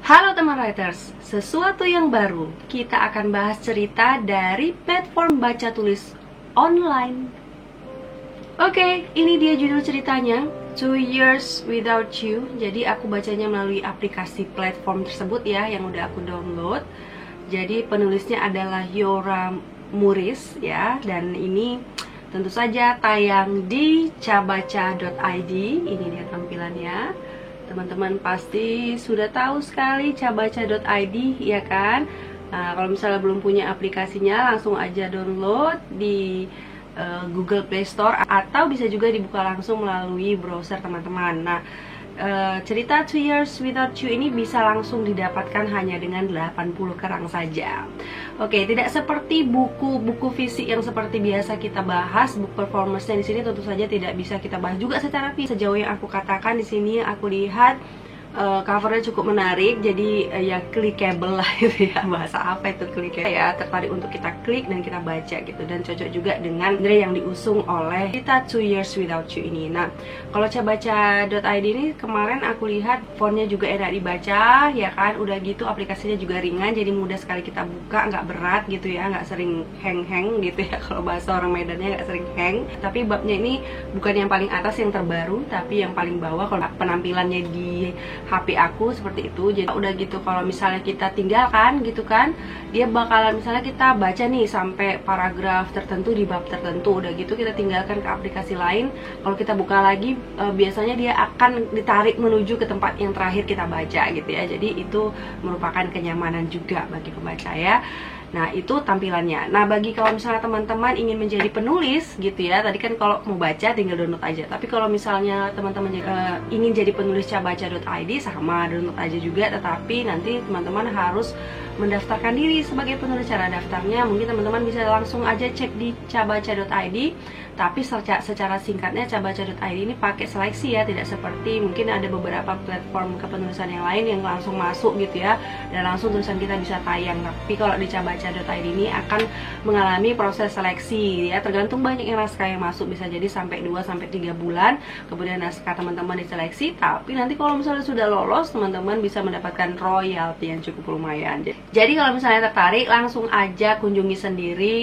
Halo teman writers, sesuatu yang baru. Kita akan bahas cerita dari platform baca tulis online. Oke, ini dia judul ceritanya, 2 Years Without You. Jadi aku bacanya melalui aplikasi platform tersebut ya, yang udah aku download. Jadi penulisnya adalah Yora Muris ya, dan ini tentu saja tayang di cabaca.id. Ini dia tampilannya. Teman-teman pasti sudah tahu sekali cabaca.id, ya kan? Nah, kalau misalnya belum punya aplikasinya, langsung aja download di Google Play Store, atau bisa juga dibuka langsung melalui browser teman-teman. Nah, cerita 2 Years Without You ini bisa langsung didapatkan hanya dengan 80 kerang saja. Oke, tidak seperti buku-buku fisik yang seperti biasa kita bahas. Book performance-nya di sini tentu saja tidak bisa kita bahas juga secara fisik. Sejauh yang aku katakan di sini, aku lihat covernya cukup menarik, jadi ya clickable lah gitu ya. Bahasa apa itu clickable ya, tertarik untuk kita klik dan kita baca gitu, dan cocok juga dengan genre yang diusung oleh kita 2 Years Without You ini. Nah, kalau cabaca.id ini kemarin aku lihat fontnya juga enak dibaca ya kan, udah gitu aplikasinya juga ringan, jadi mudah sekali kita buka, nggak berat gitu ya, nggak sering hang gitu ya, kalau bahasa orang Medannya nggak sering hang. Tapi babnya ini bukan yang paling atas yang terbaru, tapi yang paling bawah. Kalau penampilannya di HP aku seperti itu, jadi udah gitu kalau misalnya kita tinggalkan gitu kan, dia bakalan misalnya kita baca nih sampai paragraf tertentu di bab tertentu, udah gitu kita tinggalkan ke aplikasi lain. Kalau kita buka lagi biasanya dia akan ditarik menuju ke tempat yang terakhir kita baca gitu ya. Jadi itu merupakan kenyamanan juga bagi pembaca ya. Nah, itu tampilannya. Nah, bagi kalau misalnya teman-teman ingin menjadi penulis gitu ya, tadi kan kalau mau baca tinggal download aja. Tapi kalau misalnya teman-teman ingin jadi penulis cabaca.id, sama download aja juga. Tetapi nanti teman-teman harus mendaftarkan diri sebagai penulis. Cara daftarnya mungkin teman-teman bisa langsung aja cek di cabaca.id. Tapi secara singkatnya cabaca.id ini pakai seleksi ya, tidak seperti mungkin ada beberapa platform kepenulisan yang lain yang langsung masuk gitu ya, dan langsung tulisan kita bisa tayang. Tapi kalau di cabaca.id ini akan mengalami proses seleksi ya, tergantung banyaknya naskah yang masuk, bisa jadi sampai 2-3 bulan kemudian naskah teman-teman diseleksi. Tapi nanti kalau misalnya sudah lolos, teman-teman bisa mendapatkan royalti yang cukup lumayan. Jadi kalau misalnya tertarik, langsung aja kunjungi sendiri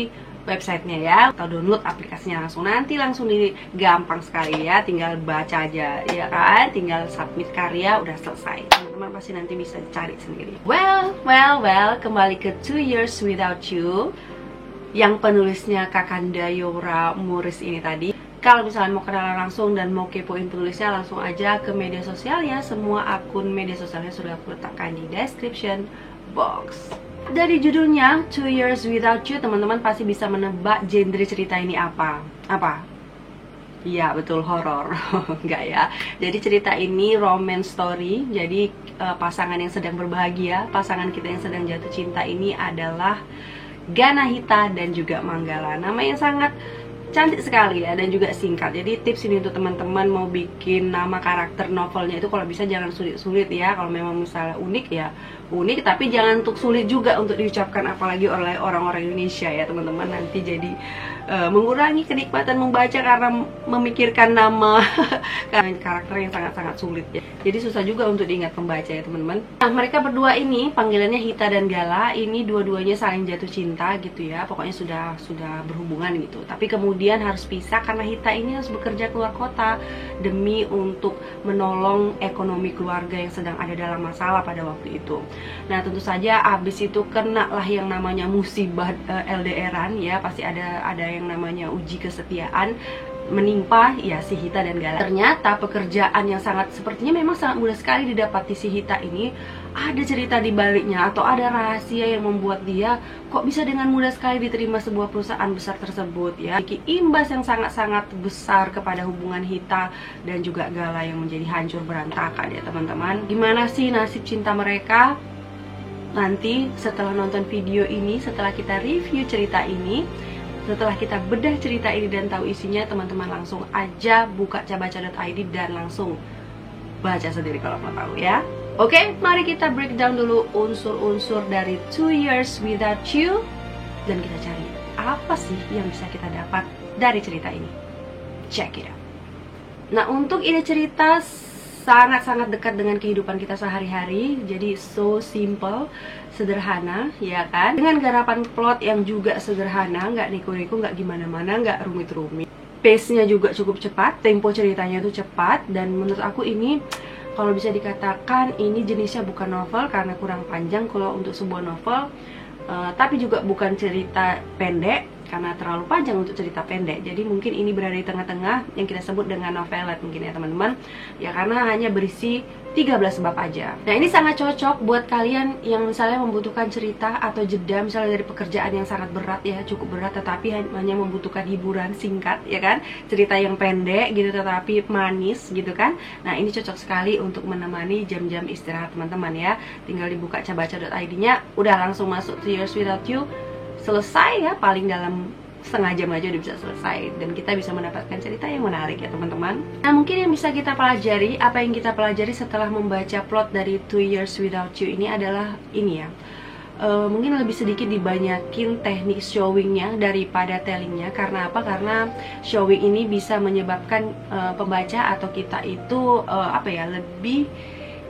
websitenya ya, atau download aplikasinya langsung gampang sekali ya, tinggal baca aja ya kan, tinggal submit karya, udah selesai. Teman-teman pasti nanti bisa cari sendiri. Well, kembali ke 2 Years Without You yang penulisnya Kakanda Yora Muris ini tadi. Kalau misalnya mau kenalan langsung dan mau kepoin penulisnya, langsung aja ke media sosialnya. Semua akun media sosialnya sudah aku letakkan di description box. Dari judulnya 2 Years Without You, teman-teman pasti bisa menebak genre cerita ini apa? Iya, betul, horor. Enggak ya. Jadi cerita ini romance story. Jadi pasangan yang sedang berbahagia, pasangan kita yang sedang jatuh cinta ini adalah Ganahita dan juga Manggala. Nama yang sangat cantik sekali ya, dan juga singkat. Jadi tips ini untuk teman-teman mau bikin nama karakter novelnya itu, kalau bisa jangan sulit-sulit ya. Kalau memang misalnya unik ya unik, tapi jangan untuk sulit juga untuk diucapkan, apalagi oleh orang-orang Indonesia ya teman-teman. Nanti jadi mengurangi kenikmatan membaca karena memikirkan nama karakter yang sangat-sangat sulit ya. Jadi susah juga untuk diingat pembaca ya teman-teman. Nah, mereka berdua ini panggilannya Hita dan Gala, ini dua-duanya saling jatuh cinta gitu ya. Pokoknya sudah berhubungan gitu. Tapi kemudian harus pisah karena Hita ini harus bekerja keluar kota demi untuk menolong ekonomi keluarga yang sedang ada dalam masalah pada waktu itu. Nah, tentu saja abis itu kena lah yang namanya musibah LDRan ya, pasti ada yang namanya uji kesetiaan menimpa ya si Hita dan Gala. Ternyata pekerjaan yang sepertinya memang sangat mudah sekali didapati si Hita ini, ada cerita di baliknya atau ada rahasia yang membuat dia kok bisa dengan mudah sekali diterima sebuah perusahaan besar tersebut ya. Imbas yang sangat-sangat besar kepada hubungan Hita dan juga Gala yang menjadi hancur berantakan ya teman-teman. Gimana sih nasib cinta mereka? Nanti setelah nonton video ini, setelah kita review cerita ini, setelah kita bedah cerita ini dan tahu isinya, teman-teman langsung aja buka cabaca.id dan langsung baca sendiri kalau mau tahu ya. Oke, mari kita breakdown dulu unsur-unsur dari 2 Years Without You, dan kita cari apa sih yang bisa kita dapat dari cerita ini. Check it out. Nah, untuk ide cerita sangat-sangat dekat dengan kehidupan kita sehari-hari. Jadi so simple, sederhana, ya kan? Dengan garapan plot yang juga sederhana, nggak niku-niku, nggak gimana-mana, nggak rumit-rumit. Pace-nya juga cukup cepat, tempo ceritanya itu cepat, dan menurut aku ini kalau bisa dikatakan ini jenisnya bukan novel karena kurang panjang kalau untuk sebuah novel, tapi juga bukan cerita pendek karena terlalu panjang untuk cerita pendek. Jadi mungkin ini berada di tengah-tengah yang kita sebut dengan novelet mungkin ya teman-teman. Ya karena hanya berisi 13 bab aja. Nah ini sangat cocok buat kalian yang misalnya membutuhkan cerita atau jeda misalnya dari pekerjaan yang sangat berat ya, cukup berat tetapi hanya membutuhkan hiburan singkat ya kan, cerita yang pendek gitu tetapi manis gitu kan. Nah ini cocok sekali untuk menemani jam-jam istirahat teman-teman ya. Tinggal dibuka cabaca.id-nya, udah langsung masuk 2 Years Without You, selesai ya, paling dalam setengah jam aja udah bisa selesai, dan kita bisa mendapatkan cerita yang menarik ya teman-teman. Nah mungkin yang bisa kita pelajari, apa yang kita pelajari setelah membaca plot dari 2 Years Without You ini adalah ini ya, mungkin lebih sedikit dibanyakin teknik showingnya daripada tellingnya. Karena apa? Karena showing ini bisa menyebabkan pembaca atau kita itu apa ya, lebih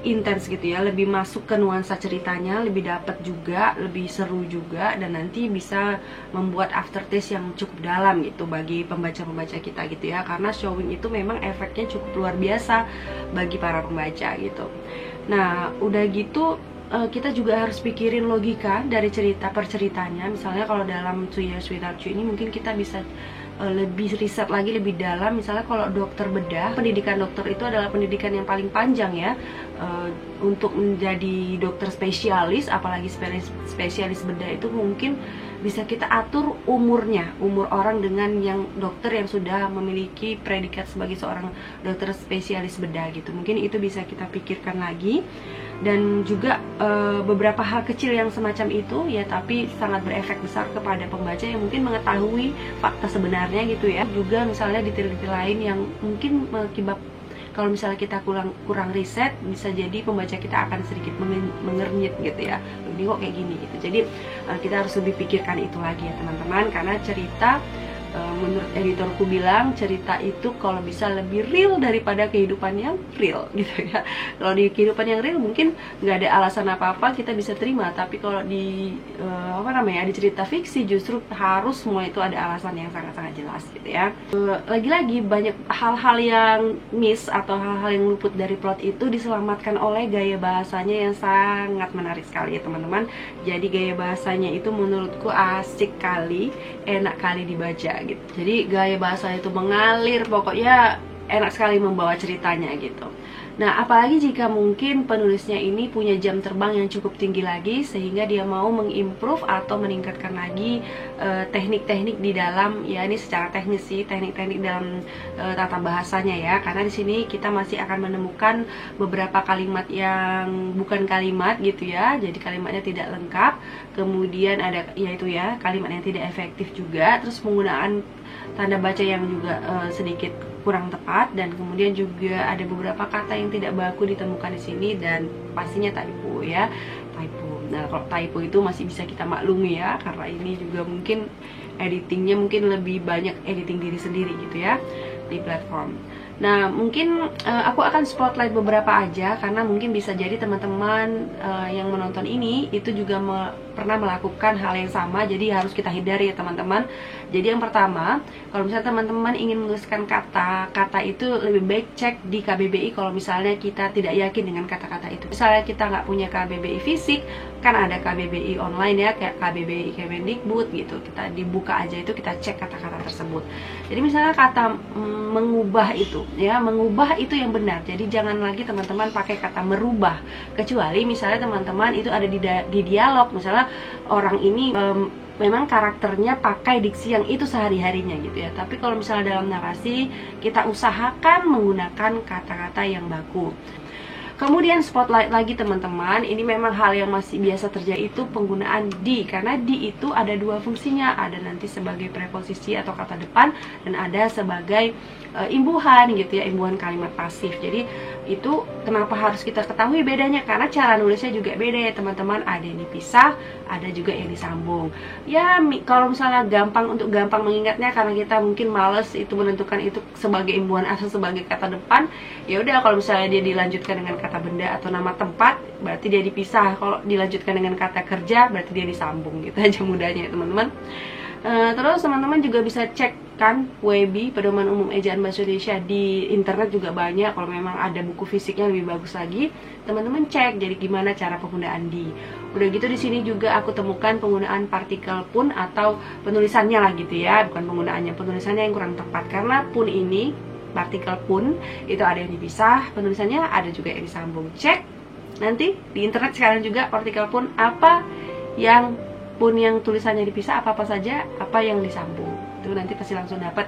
intens gitu ya, lebih masuk ke nuansa ceritanya, lebih dapat juga, lebih seru juga, dan nanti bisa membuat aftertaste yang cukup dalam gitu bagi pembaca-pembaca kita gitu ya. Karena showing itu memang efeknya cukup luar biasa bagi para pembaca gitu. Nah udah gitu kita juga harus pikirin logika dari cerita per ceritanya. Misalnya kalau dalam 2 Years Without You ini mungkin kita bisa lebih riset lagi lebih dalam. Misalnya kalau dokter bedah, pendidikan dokter itu adalah pendidikan yang paling panjang ya, untuk menjadi dokter spesialis, apalagi spesialis bedah itu mungkin bisa kita atur umurnya, umur orang dengan yang dokter yang sudah memiliki predikat sebagai seorang dokter spesialis bedah gitu. Mungkin itu bisa kita pikirkan lagi. Dan juga beberapa hal kecil yang semacam itu ya, tapi sangat berefek besar kepada pembaca yang mungkin mengetahui fakta sebenarnya gitu ya. Juga misalnya detail-detail lain yang mungkin mengakibat, kalau misalnya kita kurang riset, bisa jadi pembaca kita akan sedikit mengernyit gitu ya, ini kok kayak gini gitu. Jadi kita harus lebih pikirkan itu lagi ya teman-teman, karena cerita menurut editorku bilang cerita itu kalau bisa lebih real daripada kehidupan yang real gitu ya. Kalau di kehidupan yang real mungkin nggak ada alasan apa-apa kita bisa terima, tapi kalau di di cerita fiksi justru harus semua itu ada alasan yang sangat-sangat jelas gitu ya. Lagi-lagi banyak hal-hal yang miss atau hal-hal yang luput dari plot itu diselamatkan oleh gaya bahasanya yang sangat menarik sekali ya teman-teman. Jadi gaya bahasanya itu menurutku asik kali, enak kali dibaca gitu. Jadi gaya bahasa itu mengalir, pokoknya enak sekali membawa ceritanya gitu. Nah apalagi jika mungkin penulisnya ini punya jam terbang yang cukup tinggi lagi, sehingga dia mau mengimprove atau meningkatkan lagi teknik-teknik di dalam, ya ini secara teknis sih, teknik-teknik dalam tata bahasanya ya. Karena di sini kita masih akan menemukan beberapa kalimat yang bukan kalimat gitu ya, jadi kalimatnya tidak lengkap. Kemudian ada yaitu ya kalimat yang tidak efektif juga, terus penggunaan tanda baca yang juga sedikit kurang tepat, dan kemudian juga ada beberapa kata yang tidak baku ditemukan di sini, dan pastinya typo ya, typo. Nah kalau typo itu masih bisa kita maklumi ya, karena ini juga mungkin editingnya mungkin lebih banyak editing diri sendiri gitu ya di platform. Nah mungkin aku akan spotlight beberapa aja, karena mungkin bisa jadi teman-teman yang menonton ini itu juga pernah melakukan hal yang sama, jadi harus kita hindari ya teman-teman. Jadi yang pertama, kalau misalnya teman-teman ingin menuliskan kata-kata itu, lebih baik cek di KBBI kalau misalnya kita tidak yakin dengan kata-kata itu. Misalnya kita nggak punya KBBI fisik, kan ada KBBI online ya, kayak KBBI Kemendikbud gitu. Kita dibuka aja itu, kita cek kata-kata tersebut. Jadi misalnya kata mengubah itu ya, mengubah itu yang benar. Jadi jangan lagi teman-teman pakai kata merubah, kecuali misalnya teman-teman itu ada di dialog, misalnya orang ini memang karakternya pakai diksi yang itu sehari-harinya gitu ya. Tapi kalau misalnya dalam narasi, kita usahakan menggunakan kata-kata yang baku. Kemudian spotlight lagi teman-teman, ini memang hal yang masih biasa terjadi, itu penggunaan di, karena di itu ada dua fungsinya, ada nanti sebagai preposisi atau kata depan, dan ada sebagai imbuhan gitu ya, imbuhan kalimat pasif. Jadi itu kenapa harus kita ketahui bedanya, karena cara nulisnya juga beda ya teman-teman, ada yang dipisah, ada juga yang disambung. Ya kalau misalnya untuk gampang mengingatnya, karena kita mungkin males itu menentukan itu sebagai imbuhan atau sebagai kata depan, ya udah kalau misalnya dia dilanjutkan dengan kata benda atau nama tempat, berarti dia dipisah. Kalau dilanjutkan dengan kata kerja, berarti dia disambung. Gitu aja mudahnya ya teman-teman. Terus teman-teman juga bisa cek kan WEBI, Pedoman Umum Ejaan Bahasa Indonesia, di internet juga banyak. Kalau memang ada buku fisiknya lebih bagus lagi, teman-teman cek jadi gimana cara penggunaan di. Udah gitu di sini juga aku temukan penggunaan partikel pun atau penulisannya lah gitu ya, bukan penggunaannya, penulisannya yang kurang tepat, karena pun ini, partikel pun itu ada yang dipisah, penulisannya ada juga yang disambung. Cek nanti di internet sekarang juga partikel pun apa yang tulisannya dipisah, apa saja, apa yang disambung, itu nanti pasti langsung dapat.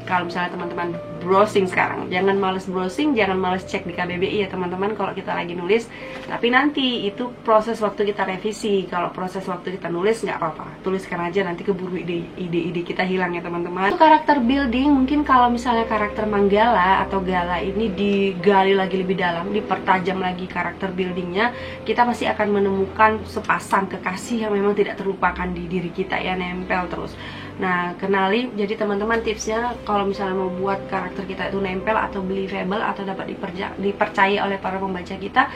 Kalau misalnya teman-teman browsing sekarang, jangan males browsing, jangan males cek di KBBI ya teman-teman kalau kita lagi nulis. Tapi nanti itu proses waktu kita revisi. Kalau proses waktu kita nulis nggak apa-apa, tuliskan aja, nanti keburu ide-ide kita hilang ya teman-teman. Untuk karakter building, mungkin kalau misalnya karakter Manggala atau Gala ini digali lagi lebih dalam, dipertajam lagi karakter buildingnya, kita pasti akan menemukan sepasang kekasih yang memang tidak terlupakan di diri kita ya, nempel terus. Nah, kenali, jadi teman-teman tipsnya kalau misalnya mau buat karakter kita itu nempel atau believable atau dapat dipercaya oleh para pembaca kita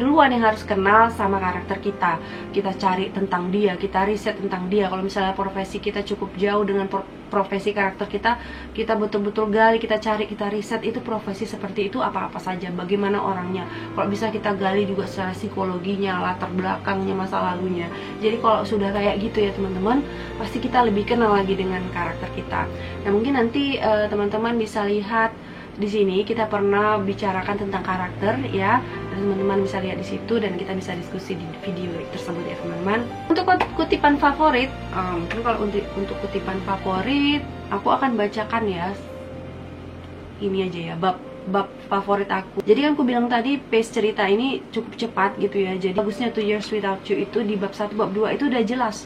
duluan yang harus kenal sama karakter kita. Kita cari tentang dia, kita riset tentang dia. Kalau misalnya profesi kita cukup jauh dengan profesi karakter kita betul-betul gali, kita cari, kita riset itu profesi seperti itu apa-apa saja, bagaimana orangnya. Kalau bisa kita gali juga secara psikologinya, latar belakangnya, masa lalunya. Jadi kalau sudah kayak gitu ya teman-teman, pasti kita lebih kenal lagi dengan karakter kita. Nah mungkin nanti teman-teman bisa lihat di sini kita pernah bicarakan tentang karakter ya, dan teman-teman bisa lihat di situ dan kita bisa diskusi di video tersebut ya teman-teman. Untuk kutipan favorit, mungkin kalau untuk kutipan favorit aku akan bacakan ya ini aja ya, bab favorit aku. Jadi kan aku bilang tadi pace cerita ini cukup cepat gitu ya. Jadi bagusnya 2 Years Without You itu di bab 1, bab 2 itu udah jelas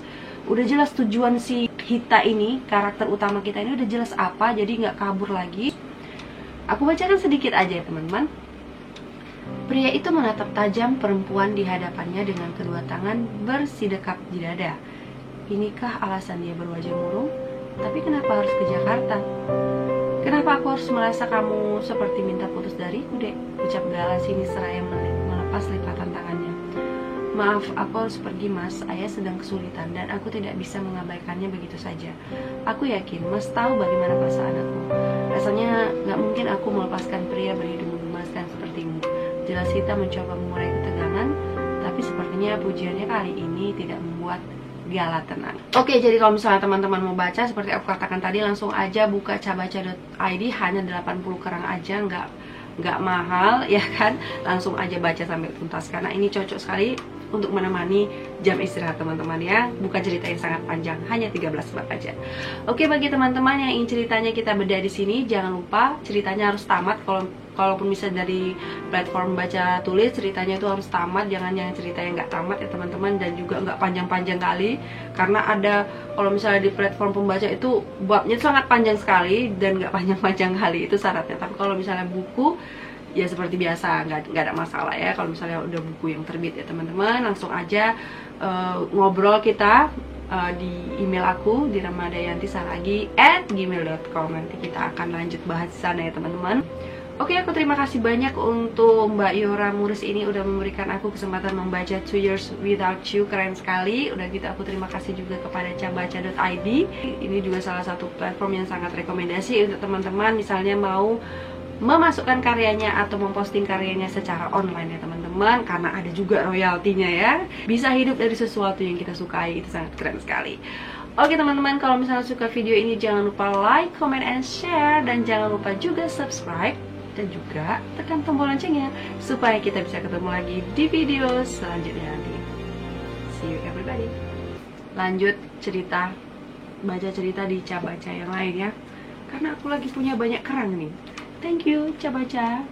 tujuan si Hita ini, karakter utama kita ini udah jelas apa, jadi nggak kabur lagi. Aku bacakan sedikit aja ya teman-teman. Pria itu menatap tajam perempuan di hadapannya dengan kedua tangan bersidekap di dada. Inikah alasan dia berwajah murung? Tapi kenapa harus ke Jakarta? Kenapa aku harus merasa kamu seperti minta putus dariku, Dek? Ucap Gala sini seraya melepas lipatan tangannya. Maaf, aku harus pergi mas, ayah sedang kesulitan dan aku tidak bisa mengabaikannya begitu saja. Aku yakin mas tahu bagaimana perasaan aku. Rasanya gak mungkin aku melepaskan pria berhidung mengemaskan sepertimu. Jelas Hita mencoba mengurai ketegangan, tapi sepertinya pujiannya kali ini tidak membuat Gala tenang. Oke, jadi kalau misalnya teman-teman mau baca seperti aku katakan tadi, langsung aja buka cabaca.id, hanya 80 kerang aja, nggak mahal ya kan, langsung aja baca sampai tuntas karena ini cocok sekali untuk menemani jam istirahat teman-teman ya. Bukan cerita yang sangat panjang, hanya 13 bab aja. Oke, bagi teman-teman yang ingin ceritanya kita bedah di sini, jangan lupa ceritanya harus tamat. Kalaupun bisa dari platform baca tulis, ceritanya itu harus tamat, jangan yang cerita yang nggak tamat ya teman-teman, dan juga nggak panjang-panjang kali, karena ada kalau misalnya di platform pembaca itu babnya sangat panjang sekali dan nggak panjang-panjang kali, itu syaratnya. Tapi kalau misalnya buku ya seperti biasa, nggak ada masalah ya. Kalau misalnya udah buku yang terbit ya teman-teman, langsung aja ngobrol kita di email aku di ramadayantisaragi@gmail.com. Nanti kita akan lanjut bahas di sana ya teman-teman. Oke, aku terima kasih banyak untuk Mbak Yora Muris ini udah memberikan aku kesempatan membaca 2 Years Without You, keren sekali. Udah gitu aku terima kasih juga kepada cabaca.id. Ini juga salah satu platform yang sangat rekomendasi untuk teman-teman misalnya mau memasukkan karyanya atau memposting karyanya secara online ya teman-teman, karena ada juga royaltinya ya. Bisa hidup dari sesuatu yang kita sukai, itu sangat keren sekali. Oke teman-teman, kalau misalnya suka video ini jangan lupa like, comment, and share, dan jangan lupa juga subscribe dan juga tekan tombol loncengnya supaya kita bisa ketemu lagi di video selanjutnya nanti. See you everybody. Lanjut cerita, baca cerita di Cabaca yang lain ya, karena aku lagi punya banyak kerang nih. Thank you, cabaca.id.